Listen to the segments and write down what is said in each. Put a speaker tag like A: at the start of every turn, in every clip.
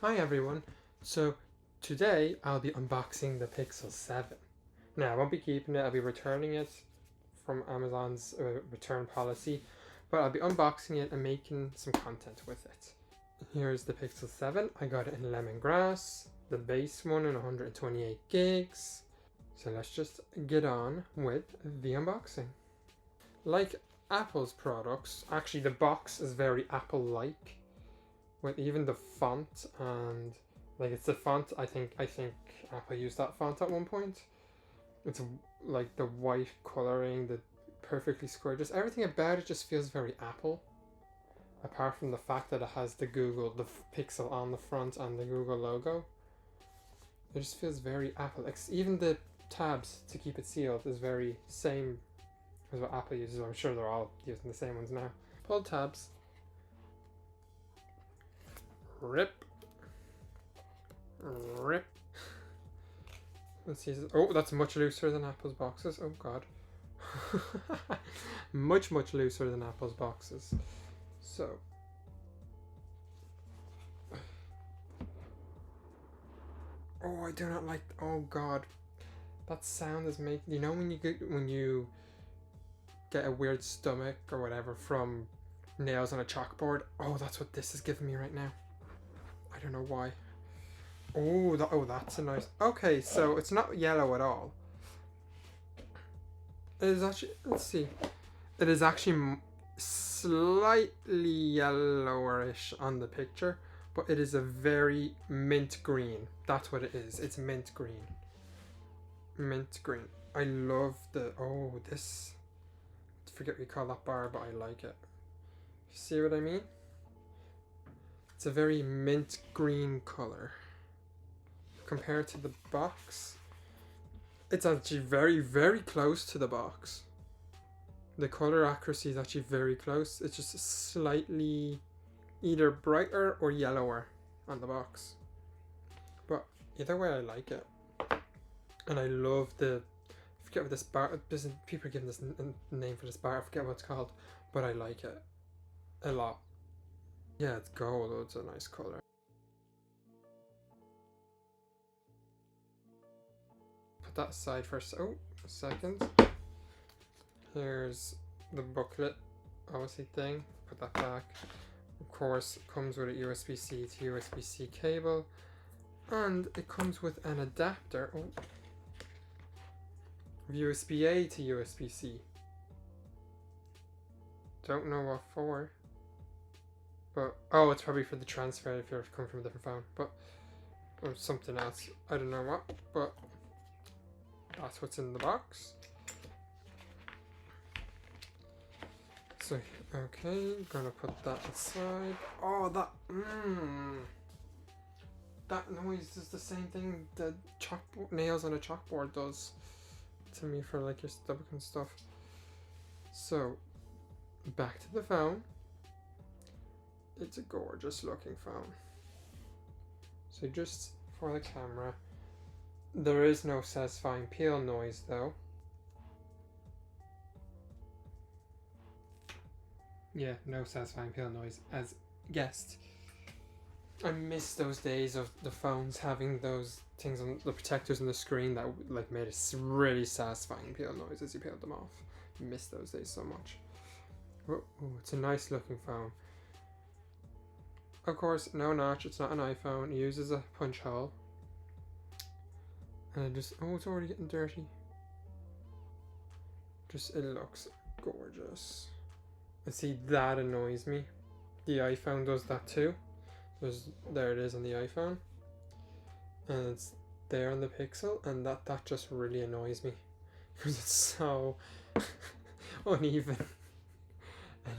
A: Hi everyone, so today I'll be unboxing the Pixel 7. Now I won't be keeping it, I'll be returning it from Amazon's return policy, but I'll be unboxing it and making some content with it. Here's the Pixel 7, I got it in lemongrass, the base one in 128 gigs. So let's just get on with the unboxing. Like Apple's products, actually the box is very Apple-like. With even the font, and like it's the font, I think Apple used that font at one point. It's like the white coloring, the perfectly square, just everything about it just feels very Apple. Apart from the fact that it has the Pixel on the front and the Google logo. It just feels very Apple. Even the tabs to keep it sealed is very same as what Apple uses. I'm sure they're all using the same ones now. Pull tabs. Rip. Let's see. Oh, that's much looser than Apple's boxes. Oh god. much looser than Apple's boxes. So. Oh, I do not like. Oh god. That sound is making. You know when you get a weird stomach or whatever from nails on a chalkboard. Oh, that's what this is giving me right now. I don't know why. Oh, that's a nice. Okay, so it's not yellow at all. It is actually. Let's see. It is actually slightly yellowish on the picture, but it is a very mint green. That's what it is. It's mint green. Mint green. I love the. Oh, this. I forget what you call that bar, but I like it. See what I mean? It's a very mint green color. Compared to the box, it's actually very close to the box. The color accuracy is actually very close. It's just slightly either brighter or yellower on the box. But either way, I like it. And I love I forget what this bar, people are giving this name for this bar, I forget what it's called, but I like it a lot. Yeah, it's gold. Oh, it's a nice color. Put that aside first. Oh, a second. Here's the booklet, obviously thing. Put that back. Of course, it comes with a USB-C to USB-C cable, and it comes with an adapter. Oh, USB-A to USB-C. Don't know what for. But, oh, it's probably for the transfer if you're coming from a different phone, but, or something else. I don't know what, but that's what's in the box. So, okay, gonna put that aside. Oh, that noise is the same thing that nails on a chalkboard does to me for like your stomach and stuff. So, back to the phone. It's a gorgeous looking phone. So just for the camera, there is no satisfying peel noise though. Yeah, no satisfying peel noise as guessed. I miss those days of the phones having those things on the protectors on the screen that like made a really satisfying peel noise as you peeled them off. I miss those days so much. Oh, it's a nice looking phone. Of course, no notch, it's not an iPhone, it uses a punch hole. And it's already getting dirty. It looks gorgeous. And see, that annoys me. The iPhone does that too. There it is on the iPhone. And it's there on the Pixel, and that just really annoys me. Because it's so uneven.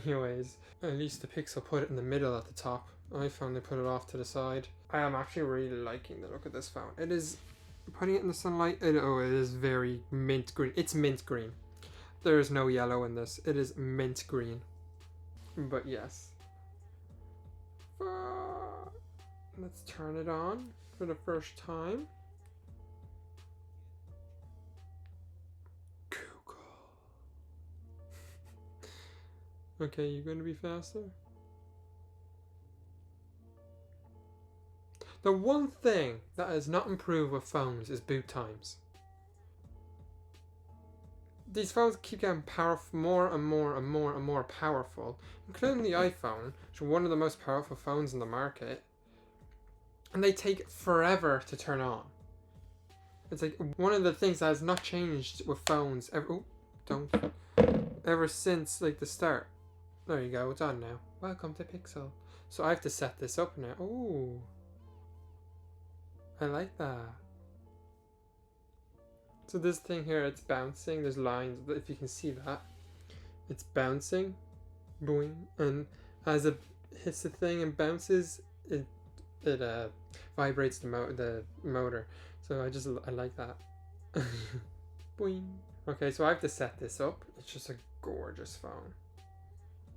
A: Anyways, at least the Pixel put it in the middle at the top. iPhone, they put it off to the side. I am actually really liking the look of this phone. It is, putting it in the sunlight, it is very mint green. It's mint green. There is no yellow in this. It is mint green. But yes. Let's turn it on for the first time. Google. Okay, you going to be faster? The one thing that has not improved with phones is boot times. These phones keep getting powerful, more and more powerful, including the iPhone, which is one of the most powerful phones in the market, and they take forever to turn on. It's like one of the things that has not changed with phones ever since like the start. There you go, it's on now. Welcome to Pixel. So I have to set this up now. Ooh, I like that. So this thing here, it's bouncing. There's lines, if you can see that. It's bouncing, boing, and as it hits the thing and bounces, it vibrates the motor. So I like that. Boing. Okay, so I have to set this up. It's just a gorgeous phone.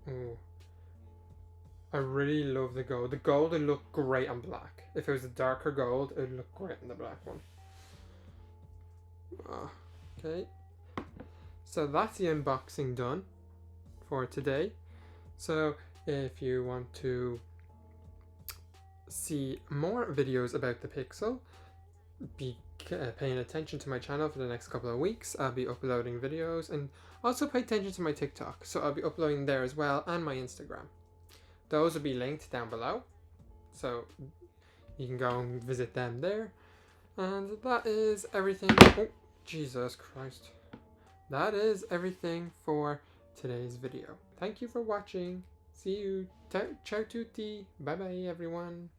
A: Ooh. I really love the gold. The gold would look great on black. If it was a darker gold, it would look great on the black one. Okay, so that's the unboxing done for today. So if you want to see more videos about the Pixel, be paying attention to my channel for the next couple of weeks. I'll be uploading videos, and also pay attention to my TikTok, so I'll be uploading there as well, and my Instagram. Those will be linked down below, so you can go and visit them there. And that is everything. Oh, Jesus Christ. That is everything for today's video. Thank you for watching. See you. Ciao tutti. Bye bye everyone.